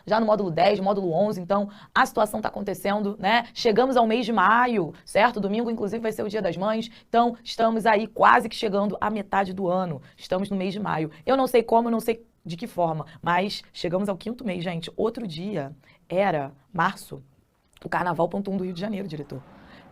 já no módulo 10, módulo 11, então a situação está acontecendo, né? Chegamos ao mês de maio, certo? Domingo, inclusive, vai ser o Dia das Mães, então estamos aí quase que chegando à metade do ano, estamos no mês de maio. Eu não sei como, eu não sei de que forma, mas chegamos ao 5º mês, gente. Outro dia era março, o Carnaval .1 do Rio de Janeiro, diretor.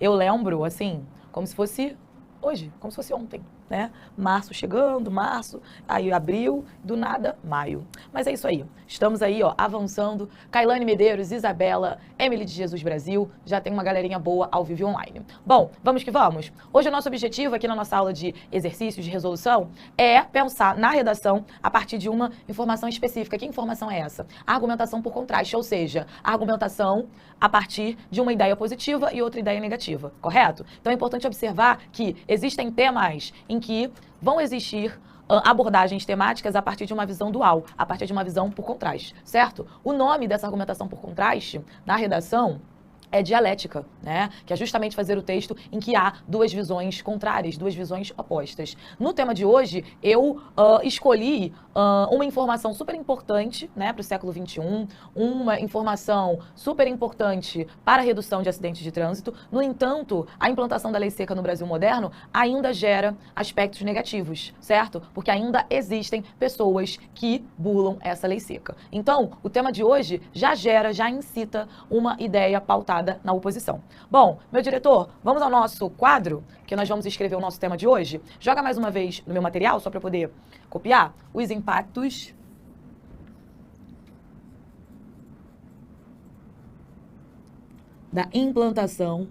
Eu lembro, assim, como se fosse hoje, como se fosse ontem, né? Março chegando, março, aí abril, do nada, maio. Mas é isso aí, estamos aí, ó, avançando. Kailane Medeiros, Isabela, Emily de Jesus Brasil, já tem uma galerinha boa ao vivo online. Bom, vamos que vamos. Hoje o nosso objetivo aqui na nossa aula de exercícios de resolução é pensar na redação a partir de uma informação específica. Que informação é essa? A argumentação por contraste, ou seja, a argumentação a partir de uma ideia positiva e outra ideia negativa, correto? Então é importante observar que existem temas em que vão existir abordagens temáticas a partir de uma visão dual, a partir de uma visão por contraste, certo? O nome dessa argumentação por contraste, na redação, é dialética, né? Que é justamente fazer o texto em que há duas visões contrárias, duas visões opostas. No tema de hoje, eu escolhi uma informação super importante, né, para o século XXI, uma informação super importante para a redução de acidentes de trânsito. No entanto, a implantação da lei seca no Brasil moderno ainda gera aspectos negativos, certo? Porque ainda existem pessoas que bulam essa lei seca. Então, o tema de hoje já incita uma ideia pautada na oposição. Bom, meu diretor, vamos ao nosso quadro, que nós vamos escrever o nosso tema de hoje. Joga mais uma vez no meu material, só para eu poder copiar. Os impactos da implantação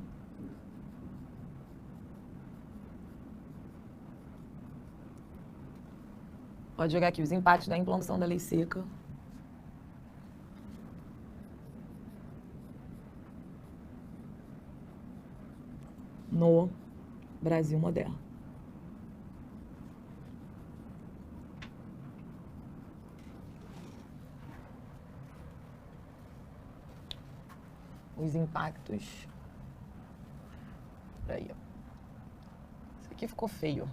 pode jogar aqui, os impactos da implantação da lei seca no Brasil moderno. Os impactos. Peraí, ó. Isso aqui ficou feio.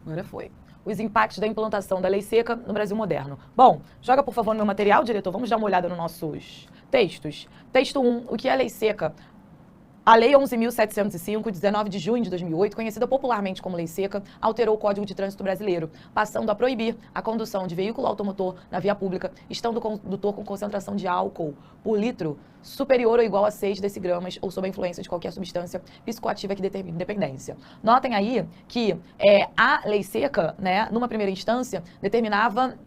Agora foi. Os impactos da implantação da lei seca no Brasil moderno. Bom, joga por favor no meu material, diretor. Vamos dar uma olhada nos nossos textos. Texto 1, o que é a lei seca? A Lei 11.705, 19 de junho de 2008, conhecida popularmente como Lei Seca, alterou o Código de Trânsito Brasileiro, passando a proibir a condução de veículo automotor na via pública, estando o condutor com concentração de álcool por litro superior ou igual a 6 decigramas ou sob a influência de qualquer substância psicoativa que determine dependência. Notem aí que a Lei Seca, né, numa primeira instância, determinava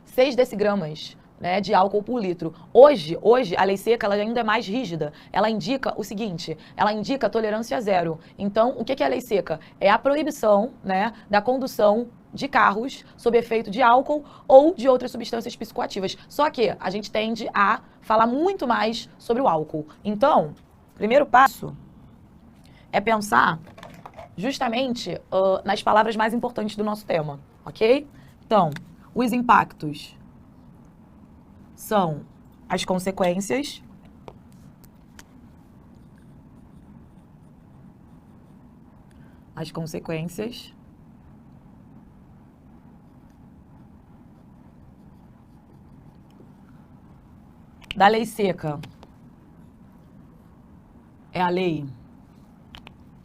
6 decigramas, né, de álcool por litro. Hoje a lei seca ela ainda é mais rígida. Ela indica o seguinte, ela indica tolerância zero. Então, o que é a lei seca? É a proibição, né, da condução de carros sob efeito de álcool ou de outras substâncias psicoativas. Só que a gente tende a falar muito mais sobre o álcool. Então, primeiro passo é pensar justamente nas palavras mais importantes do nosso tema, ok? Então, os impactos são as consequências da lei seca. É a lei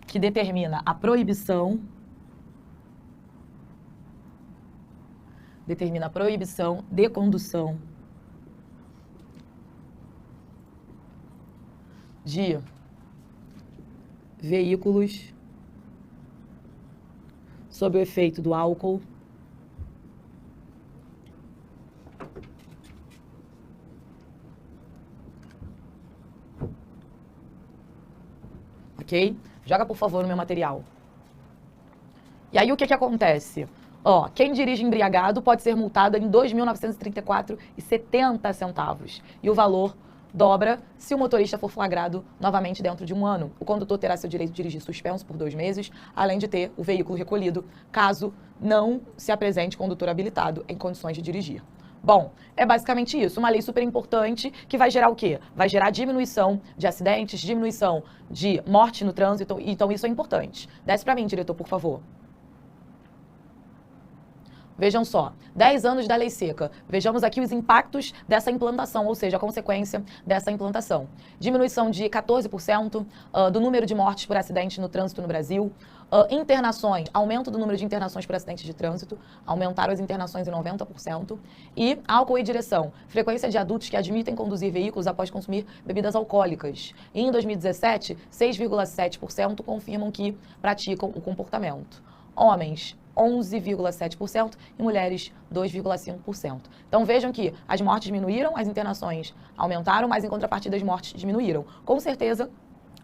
que determina a proibição de condução de veículos sob o efeito do álcool ok? Joga, por favor, no meu material. E aí, o que acontece? Ó, quem dirige embriagado pode ser multado em R$ 2.934,70. E o valor dobra se o motorista for flagrado novamente dentro de 1 ano. O condutor terá seu direito de dirigir suspenso por 2 meses, além de ter o veículo recolhido, caso não se apresente condutor habilitado em condições de dirigir. Bom, é basicamente isso. Uma lei super importante que vai gerar o quê? Vai gerar diminuição de acidentes, diminuição de morte no trânsito. Então isso é importante. Desce para mim, diretor, por favor. Vejam só, 10 anos da lei seca. Vejamos aqui os impactos dessa implantação, ou seja, a consequência dessa implantação. Diminuição de 14% do número de mortes por acidente no trânsito no Brasil. Internações, aumento do número de internações por acidente de trânsito, aumentaram as internações em 90%. E álcool e direção, frequência de adultos que admitem conduzir veículos após consumir bebidas alcoólicas. E em 2017, 6,7% confirmam que praticam o comportamento. Homens, 11,7% e mulheres 2,5%. Então vejam que as mortes diminuíram, as internações aumentaram, mas em contrapartida as mortes diminuíram. Com certeza,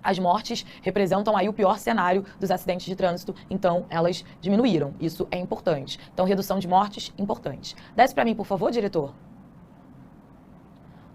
as mortes representam aí o pior cenário dos acidentes de trânsito, então elas diminuíram. Isso é importante. Então redução de mortes, importante. Desce para mim, por favor, diretor.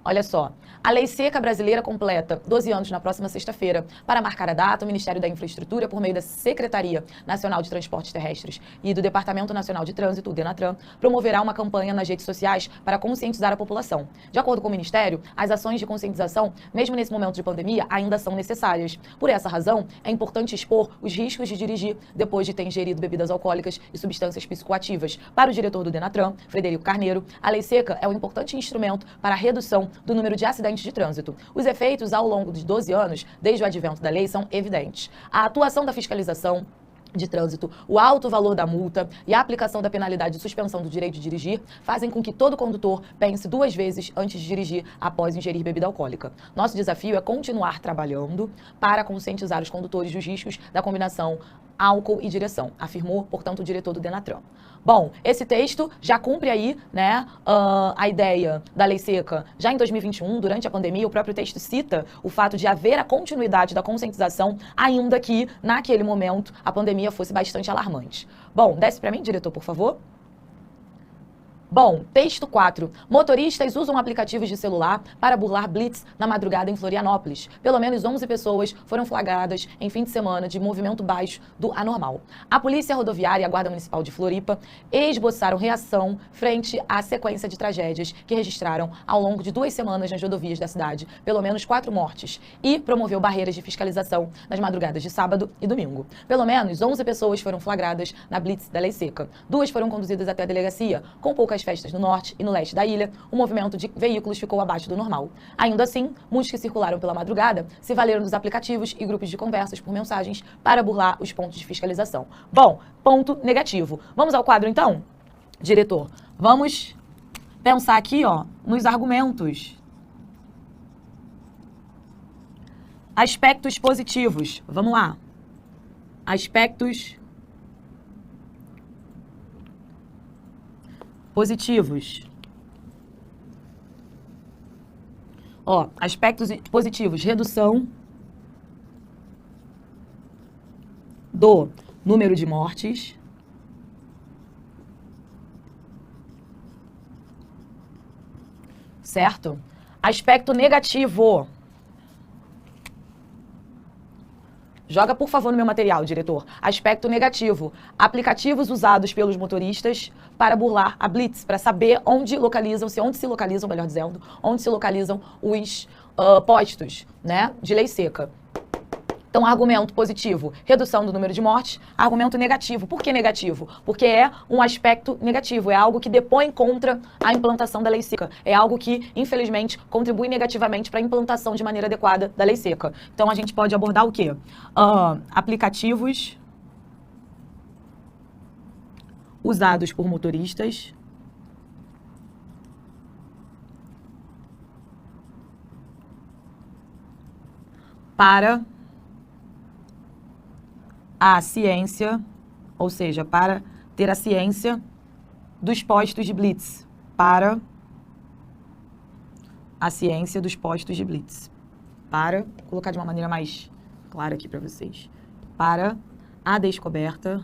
Olha só, a lei seca brasileira completa 12 anos na próxima sexta-feira. Para marcar a data, o Ministério da Infraestrutura, por meio da Secretaria Nacional de Transportes Terrestres e do Departamento Nacional de Trânsito, o DENATRAN, promoverá uma campanha nas redes sociais para conscientizar a população. De acordo com o Ministério, as ações de conscientização, mesmo nesse momento de pandemia, ainda são necessárias. Por essa razão, é importante expor os riscos de dirigir depois de ter ingerido bebidas alcoólicas e substâncias psicoativas. Para o diretor do DENATRAN, Frederico Carneiro, a lei seca é um importante instrumento para a redução do número de acidentes de trânsito. Os efeitos ao longo de 12 anos, desde o advento da lei, são evidentes. A atuação da fiscalização de trânsito, o alto valor da multa e a aplicação da penalidade de suspensão do direito de dirigir fazem com que todo condutor pense 2 vezes antes de dirigir após ingerir bebida alcoólica. Nosso desafio é continuar trabalhando para conscientizar os condutores dos riscos da combinação álcool e direção, afirmou, portanto, o diretor do DENATRAN. Bom, esse texto já cumpre aí, né, a ideia da lei seca já em 2021, durante a pandemia. O próprio texto cita o fato de haver a continuidade da conscientização, ainda que, naquele momento, a pandemia fosse bastante alarmante. Bom, desce para mim, diretor, por favor. Bom, texto 4. Motoristas usam aplicativos de celular para burlar blitz na madrugada em Florianópolis. Pelo menos 11 pessoas foram flagradas em fim de semana de movimento baixo do anormal. A Polícia Rodoviária e a Guarda Municipal de Floripa esboçaram reação frente à sequência de tragédias que registraram ao longo de 2 semanas nas rodovias da cidade, pelo menos 4 mortes, e promoveu barreiras de fiscalização nas madrugadas de sábado e domingo. Pelo menos 11 pessoas foram flagradas na blitz da lei seca. 2 foram conduzidas até a delegacia, com poucas festas no norte e no leste da ilha, o movimento de veículos ficou abaixo do normal. Ainda assim, muitos que circularam pela madrugada se valeram dos aplicativos e grupos de conversas por mensagens para burlar os pontos de fiscalização. Bom, ponto negativo. Vamos ao quadro então? Diretor, vamos pensar aqui, ó, nos argumentos. Aspectos positivos. Vamos lá. Aspectos positivos. Ó, aspectos positivos. Redução do número de mortes. Certo? Aspecto negativo. Joga, por favor, no meu material, diretor. Aspecto negativo. Aplicativos usados pelos motoristas para burlar a blitz, para saber onde se localizam, melhor dizendo, onde se localizam os postos, né, de lei seca. Então, argumento positivo, redução do número de mortes. Argumento negativo. Por que negativo? Porque é um aspecto negativo, é algo que depõe contra a implantação da lei seca. É algo que, infelizmente, contribui negativamente para a implantação de maneira adequada da lei seca. Então, a gente pode abordar o quê? Aplicativos usados por motoristas para a ciência, ou seja, para ter a ciência dos postos de blitz, para a ciência dos postos de blitz, para, vou colocar de uma maneira mais clara aqui para vocês, para a descoberta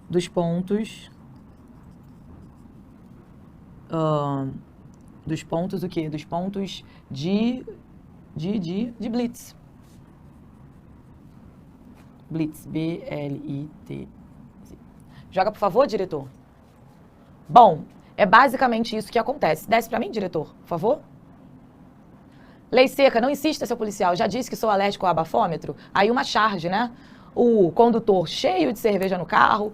dos pontos Dos pontos o quê? Dos pontos de blitz. Blitz, B-L-I-T. Joga, por favor, diretor. Bom, é basicamente isso que acontece. Desce pra mim, diretor, por favor. Lei seca, não insista, seu policial. Já disse que sou alérgico ao abafômetro. Aí uma charge, né? O condutor cheio de cerveja no carro,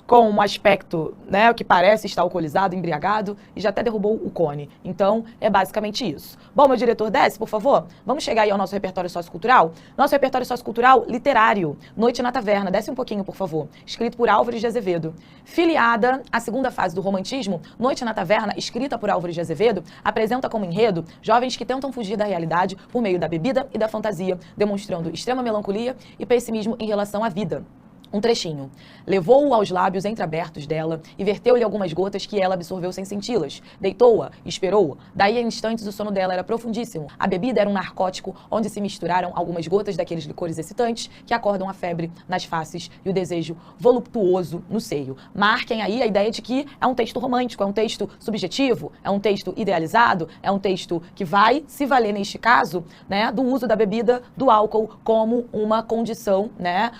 com um aspecto, né, o que parece estar alcoolizado, embriagado, e já até derrubou o cone. Então, é basicamente isso. Bom, meu diretor, desce, por favor. Vamos chegar aí ao nosso repertório sociocultural? Nosso repertório sociocultural literário, Noite na Taverna. Desce um pouquinho, por favor. Escrito por Álvares de Azevedo. Filiada à segunda fase do romantismo, Noite na Taverna, escrita por Álvares de Azevedo, apresenta como enredo jovens que tentam fugir da realidade por meio da bebida e da fantasia, demonstrando extrema melancolia e pessimismo em relação à vida. Um trechinho. Levou-o aos lábios entreabertos dela e verteu-lhe algumas gotas que ela absorveu sem senti-las. Deitou-a, esperou-a. Daí a instantes o sono dela era profundíssimo. A bebida era um narcótico onde se misturaram algumas gotas daqueles licores excitantes que acordam a febre nas faces e o desejo voluptuoso no seio. Marquem aí a ideia de que é um texto romântico, é um texto subjetivo, é um texto idealizado, é um texto que vai se valer, neste caso, né, do uso da bebida, do álcool, como uma condição, né,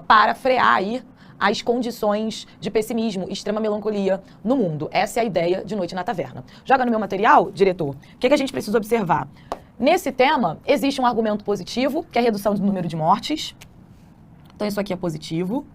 para frear aí as condições de pessimismo e extrema melancolia no mundo. Essa é a ideia de Noite na Taverna. Joga no meu material, diretor. O que a gente precisa observar? Nesse tema, existe um argumento positivo, que é a redução do número de mortes. Então, isso aqui é positivo.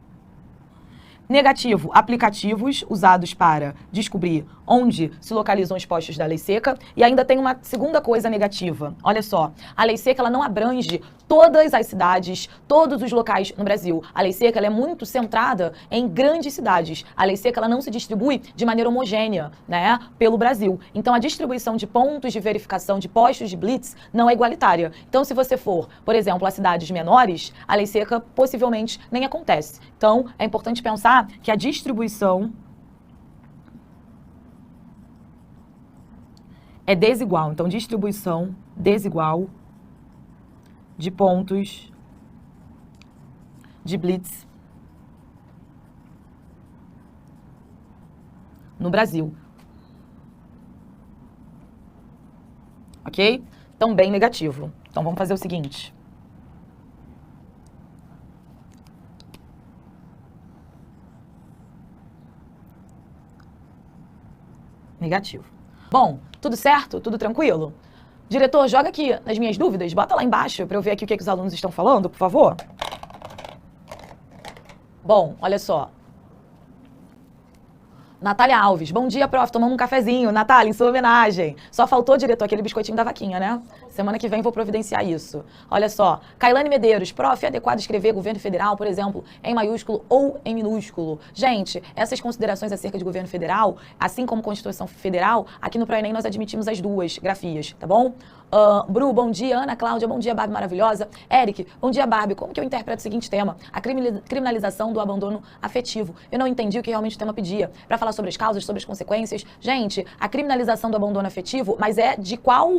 Negativo, aplicativos usados para descobrir onde se localizam os postos da lei seca. E ainda tem uma segunda coisa negativa. Olha só, a lei seca ela não abrange todas as cidades, todos os locais no Brasil. A lei seca ela é muito centrada em grandes cidades. A lei seca ela não se distribui de maneira homogênea, né, pelo Brasil. Então a distribuição de pontos de verificação de postos de blitz não é igualitária. Então se você for, por exemplo, a cidades menores, a lei seca possivelmente nem acontece. Então é importante pensar que a distribuição é desigual. Então, distribuição desigual de pontos de blitz no Brasil. Ok? Então, bem negativo. Então, vamos fazer o seguinte. Negativo. Bom, tudo certo? Tudo tranquilo? Diretor, joga aqui nas minhas dúvidas, bota lá embaixo para eu ver aqui o que os alunos estão falando, por favor. Bom, olha só. Natália Alves, bom dia, prof, tomando um cafezinho. Natália, em sua homenagem. Só faltou, diretor, aquele biscoitinho da vaquinha, né? Semana que vem vou providenciar isso. Olha só, Kailane Medeiros, prof, é adequado escrever governo federal, por exemplo, em maiúsculo ou em minúsculo? Gente, essas considerações acerca de governo federal, assim como Constituição Federal, aqui no ProEnem nós admitimos as duas grafias, tá bom? Bru, bom dia. Ana Cláudia, bom dia, Barbie maravilhosa. Eric, bom dia, Barbie. Como que eu interpreto o seguinte tema? A criminalização do abandono afetivo. Eu não entendi o que realmente o tema pedia. Para falar sobre as causas, sobre as consequências. Gente, a criminalização do abandono afetivo, mas é de qual,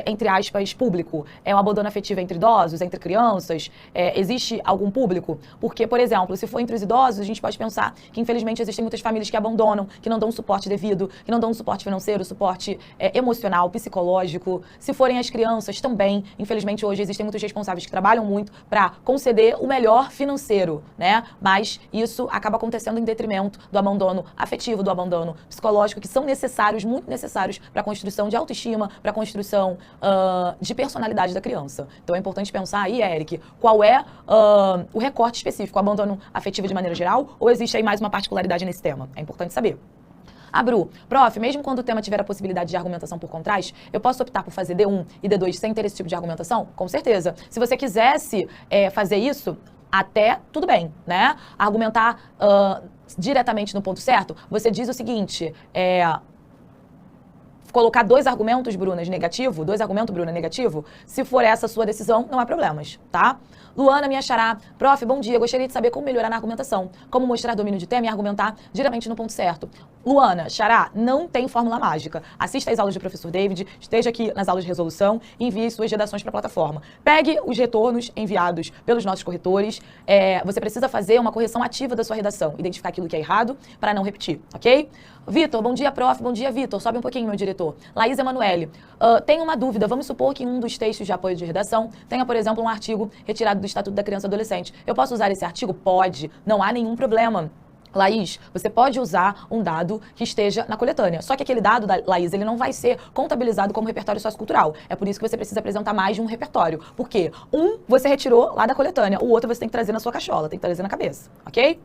entre aspas, público? É um abandono afetivo entre idosos, entre crianças? Existe algum público? Porque, por exemplo, se for entre os idosos, a gente pode pensar que, infelizmente, existem muitas famílias que abandonam, que não dão suporte devido, que não dão suporte financeiro, suporte emocional, psicológico. Se forem as crianças também, infelizmente hoje existem muitos responsáveis que trabalham muito para conceder o melhor financeiro, né? Mas isso acaba acontecendo em detrimento do abandono afetivo, do abandono psicológico, que são necessários, muito necessários para a construção de autoestima, para a construção de personalidade da criança. Então é importante pensar aí, Eric, qual é o recorte específico, o abandono afetivo de maneira geral, ou existe aí mais uma particularidade nesse tema? É importante saber. Bru, prof, mesmo quando o tema tiver a possibilidade de argumentação por contraste, eu posso optar por fazer D1 e D2 sem ter esse tipo de argumentação? Com certeza. Se você quisesse fazer isso, até tudo bem, né? Argumentar diretamente no ponto certo, você diz o seguinte, colocar dois argumentos, Bruna, negativo, se for essa a sua decisão, não há problemas, tá? Luana, minha xará, prof, bom dia, gostaria de saber como melhorar na argumentação, como mostrar domínio de tema e argumentar diretamente no ponto certo. Luana, Xará, não tem fórmula mágica. Assista às aulas do professor David, esteja aqui nas aulas de resolução e envie suas redações para a plataforma. Pegue os retornos enviados pelos nossos corretores. Você precisa fazer uma correção ativa da sua redação, identificar aquilo que é errado para não repetir, ok? Vitor, bom dia, prof. Bom dia, Vitor. Sobe um pouquinho, meu diretor. Laís Emanuele, tenho uma dúvida. Vamos supor que em um dos textos de apoio de redação tenha, por exemplo, um artigo retirado do Estatuto da Criança e Adolescente. Eu posso usar esse artigo? Pode. Não há nenhum problema. Laís, você pode usar um dado que esteja na coletânea. Só que aquele dado, Laís, ele não vai ser contabilizado como repertório sociocultural. É por isso que você precisa apresentar mais de um repertório. Por quê? Um você retirou lá da coletânea, o outro você tem que trazer na sua cachola, tem que trazer na cabeça, ok?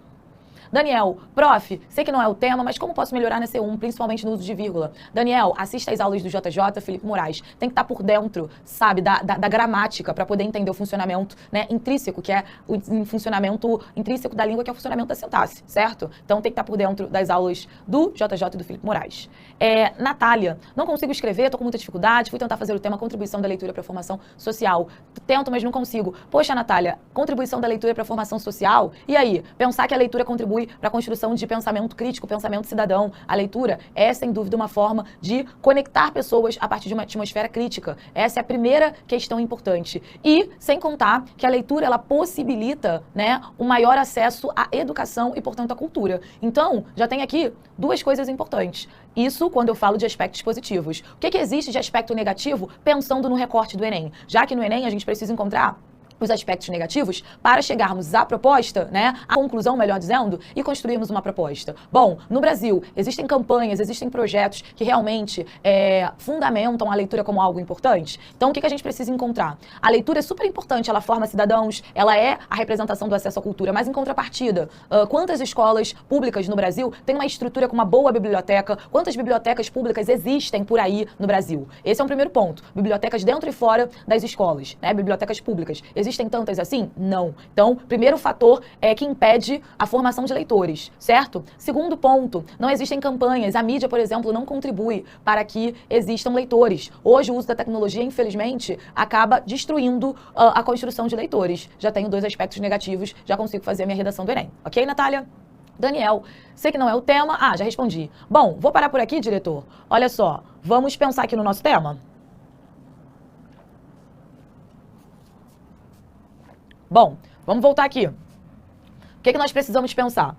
Daniel, prof, sei que não é o tema, mas como posso melhorar na C1, principalmente no uso de vírgula? Daniel, assista às aulas do JJ, Felipe Moraes. Tem que estar por dentro, sabe, da gramática para poder entender o funcionamento, né, intrínseco, que é o funcionamento intrínseco da língua, que é o funcionamento da sintaxe, certo? Então tem que estar por dentro das aulas do JJ e do Felipe Moraes. Natália, não consigo escrever, tô com muita dificuldade, fui tentar fazer o tema contribuição da leitura para a formação social. Tento, mas não consigo. Poxa, Natália, contribuição da leitura para a formação social? E aí? Pensar que a leitura contribui para a construção de pensamento crítico, pensamento cidadão. A leitura é, sem dúvida, uma forma de conectar pessoas a partir de uma atmosfera crítica. Essa é a primeira questão importante. E, sem contar que a leitura, ela possibilita, né, um maior acesso à educação e, portanto, à cultura. Então, já tem aqui duas coisas importantes. Isso quando eu falo de aspectos positivos. O que existe de aspecto negativo pensando no recorte do Enem? Já que no Enem a gente precisa encontrar os aspectos negativos para chegarmos à proposta, né, à conclusão, melhor dizendo, e construirmos uma proposta. Bom, no Brasil, existem campanhas, existem projetos que realmente fundamentam a leitura como algo importante. Então, o que a gente precisa encontrar? A leitura é super importante, ela forma cidadãos, ela é a representação do acesso à cultura, mas em contrapartida, quantas escolas públicas no Brasil têm uma estrutura com uma boa biblioteca? Quantas bibliotecas públicas existem por aí no Brasil? Esse é um primeiro ponto. Bibliotecas dentro e fora das escolas, né, bibliotecas públicas. Existem tantas assim? Não. Então, primeiro fator é que impede a formação de leitores, certo? Segundo ponto, não existem campanhas. A mídia, por exemplo, não contribui para que existam leitores. Hoje, o uso da tecnologia, infelizmente, acaba destruindo a construção de leitores. Já tenho dois aspectos negativos, já consigo fazer a minha redação do Enem. Ok, Natália? Daniel, sei que não é o tema. Ah, já respondi. Bom, vou parar por aqui, diretor. Olha só, vamos pensar aqui no nosso tema? Bom, vamos voltar aqui. O que nós precisamos pensar?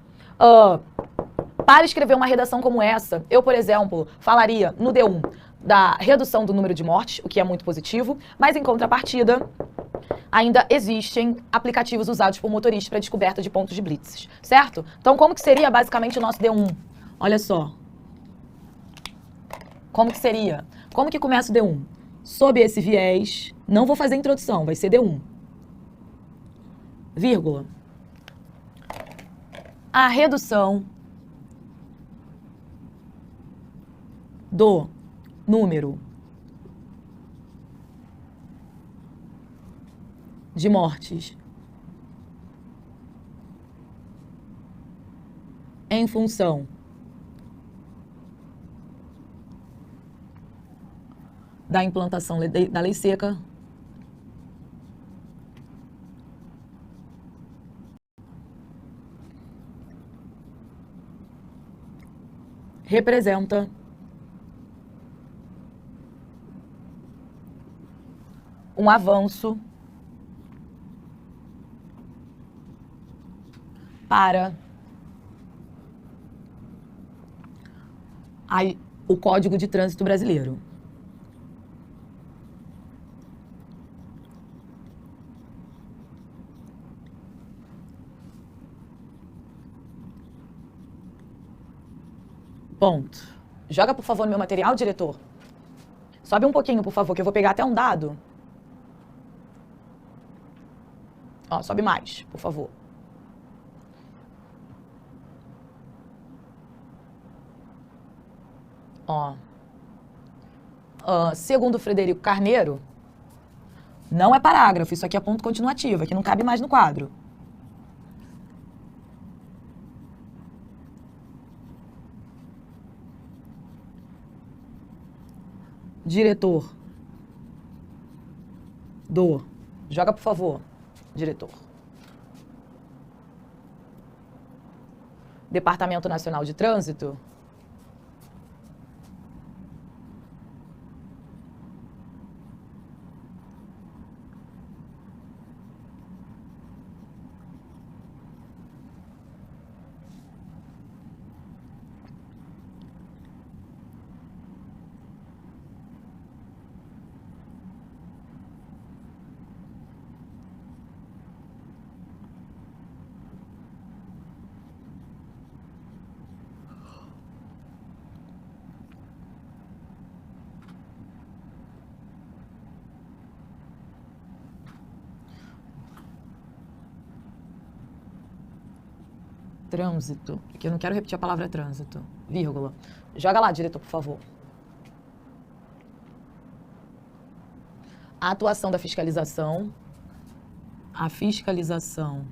Para escrever uma redação como essa, eu, por exemplo, falaria no D1 da redução do número de mortes, o que é muito positivo, mas em contrapartida, ainda existem aplicativos usados por motoristas para descoberta de pontos de blitzes, certo? Então, como que seria basicamente o nosso D1? Olha só. Como que seria? Como que começa o D1? Sob esse viés, não vou fazer introdução, vai ser D1. Vírgula. A redução do número de mortes em função da implantação da lei seca representa um avanço para o Código de Trânsito Brasileiro. Ponto. Joga, por favor, no meu material, diretor. Sobe um pouquinho, por favor, que eu vou pegar até um dado. Ó, sobe mais, por favor. Ó. Segundo Frederico Carneiro, não é parágrafo, isso aqui é ponto continuativo, aqui não cabe mais no quadro. Diretor do... Joga, por favor, diretor. Departamento Nacional de Trânsito Trânsito. Aqui eu não quero repetir a palavra trânsito. Vírgula. Joga lá, diretor, por favor. A atuação da fiscalização. A fiscalização.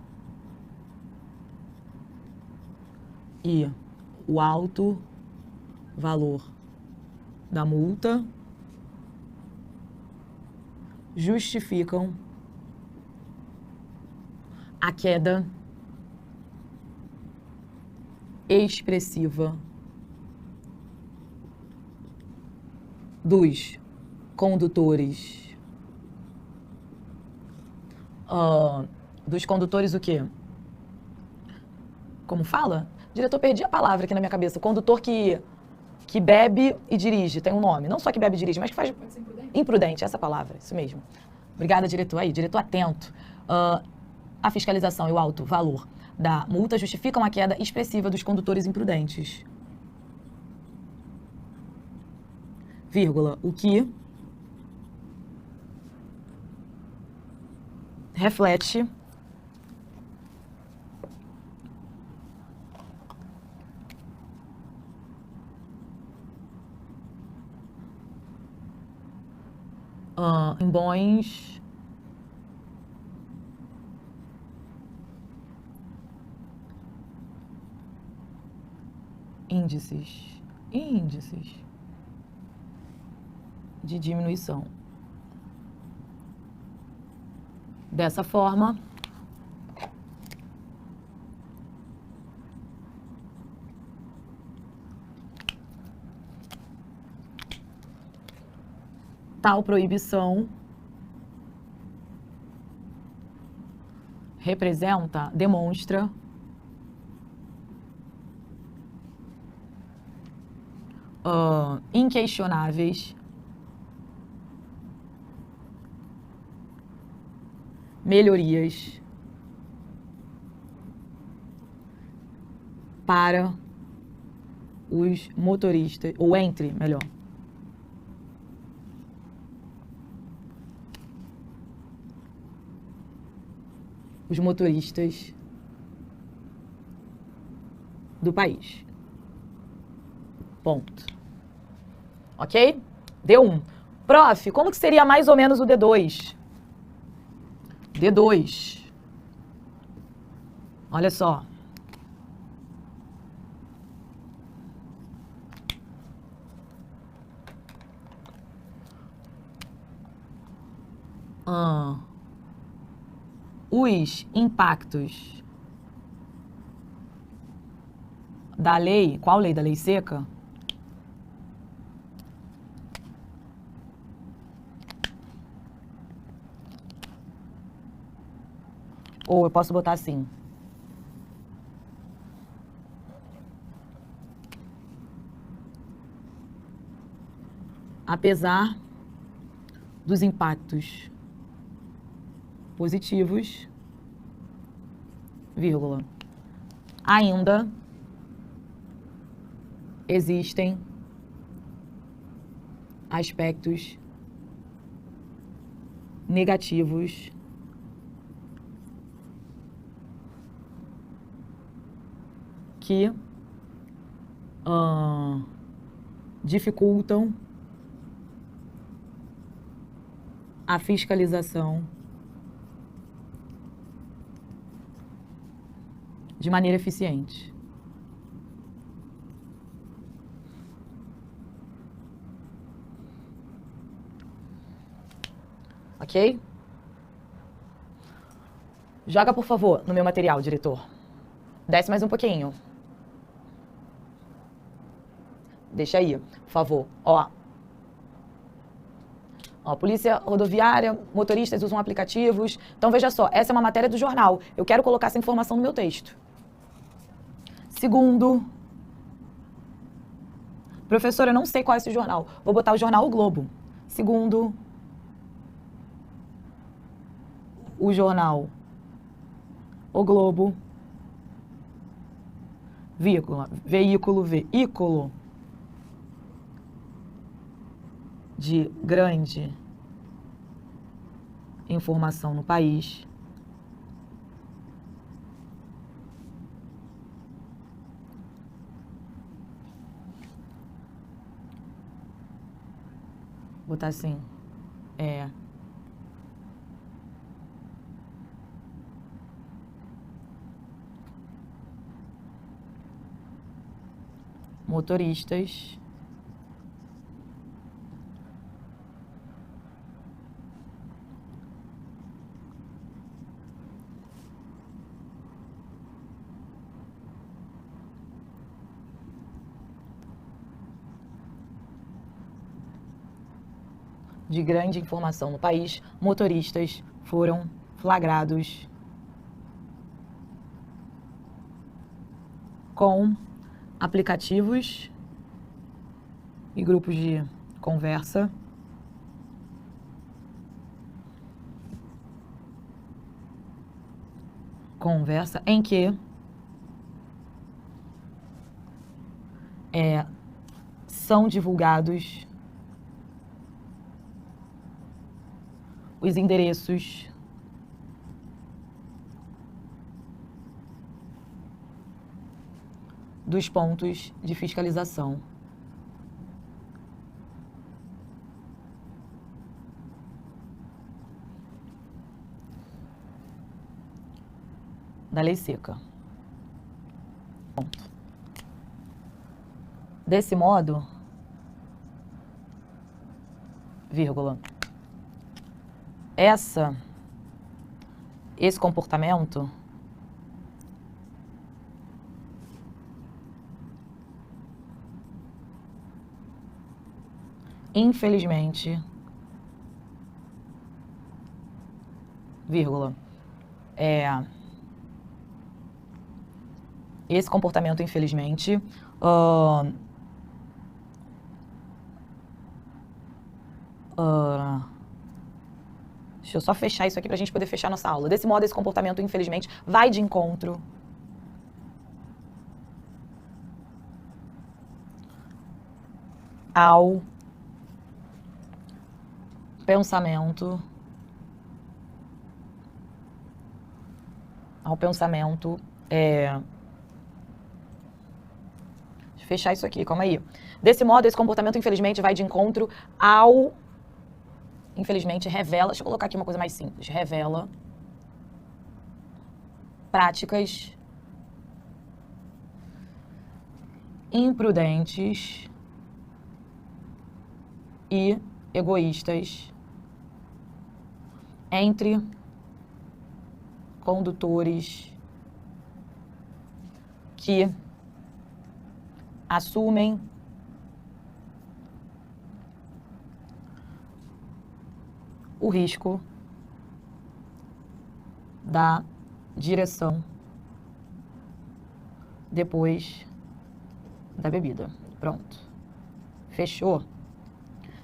E o alto valor da multa justificam a queda expressiva dos condutores. Dos condutores o quê? Como fala? Diretor, perdi a palavra aqui na minha cabeça. Condutor que bebe e dirige, tem um nome. Não só que bebe e dirige, mas que faz... Pode ser imprudente. Imprudente, essa palavra, isso mesmo. Obrigada, diretor. Aí, diretor atento. A fiscalização e o alto valor da multa justificam a queda expressiva dos condutores imprudentes. Vírgula, o que reflete em bons índices de diminuição. Dessa forma, tal proibição demonstra inquestionáveis melhorias para os motoristas, ou melhor, os motoristas do país. Ponto. Ok? D1. Prof, como que seria mais ou menos o D2? D2. Olha só. Os impactos da lei, qual lei? Da lei seca? Ou eu posso botar assim. Apesar dos impactos positivos, vírgula, ainda existem aspectos negativos que dificultam a fiscalização de maneira eficiente. Ok? Joga, por favor, no meu material, diretor. Desce mais um pouquinho. Deixa aí, por favor. Ó, polícia rodoviária, motoristas usam aplicativos. Então, veja só, essa é uma matéria do jornal. Eu quero colocar essa informação no meu texto. Segundo, professora, eu não sei qual é esse jornal. Vou botar o jornal O Globo. Segundo, o jornal O Globo, veículo de grande informação no país, botar assim. Motoristas de grande informação no país, motoristas foram flagrados com aplicativos e grupos de conversa em que são divulgados os endereços dos pontos de fiscalização da lei seca. Desse modo, vírgula, esse comportamento infelizmente, vírgula, esse comportamento infelizmente deixa eu só fechar isso aqui pra gente poder fechar nossa aula. Desse modo, esse comportamento, infelizmente, vai de encontro ao pensamento deixa eu fechar isso aqui, calma aí. Desse modo, esse comportamento, infelizmente, vai de encontro ao... Infelizmente, revela... Deixa eu colocar aqui uma coisa mais simples. Revela práticas imprudentes e egoístas entre condutores que assumem o risco da direção depois da bebida. Pronto. Fechou?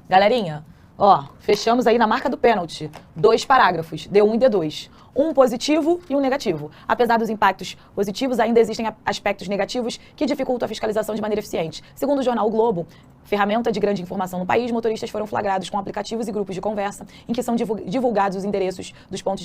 Galerinha, ó, fechamos aí na marca do pênalti. 2 parágrafos, D1 e D2. Um positivo e um negativo. Apesar dos impactos positivos, ainda existem aspectos negativos que dificultam a fiscalização de maneira eficiente. Segundo o jornal O Globo, ferramenta de grande informação no país, motoristas foram flagrados com aplicativos e grupos de conversa em que são divulgados os endereços dos pontos